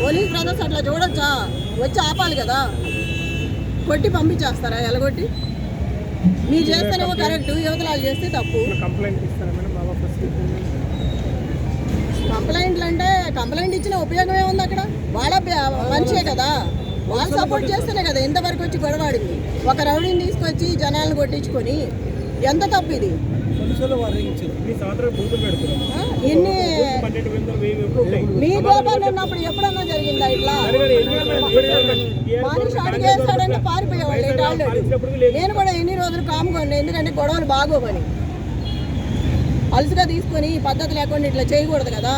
Police brothers అట్లా చూడొచ్చా? వచ్చి ఆపాలి కదా, కొట్టి పంపించేస్తారా? ఎలగొట్టి మీరు చేస్తేనేమో కరెక్ట్, యువతలాలు చేస్తే తప్పు. కంప్లైంట్లు అంటే కంప్లైంట్ ఇచ్చిన ఉపయోగం ఏముంది? అక్కడ వాళ్ళ మంచిదే కదా, వాళ్ళు సపోర్ట్ చేస్తేనే కదా ఇంతవరకు వచ్చి గొడవాడింది. ఒక రౌడీని తీసుకొచ్చి జనాలను కొట్టించుకొని ఎంత తప్పు ఇది? ఎన్ని మీ గోపాలు ఉన్నప్పుడు ఎప్పుడన్నా జరిగిందా ఇట్లా? మనిషి అడిగేస్తాడంటే పారిపోయేవాళ్ళు. నేను కూడా ఎన్ని రోజులు కాముకోండి, ఎందుకంటే గొడవలు బాగోవని. అలసిగా తీసుకొని పద్ధతి లేకుండా ఇట్లా చేయకూడదు కదా.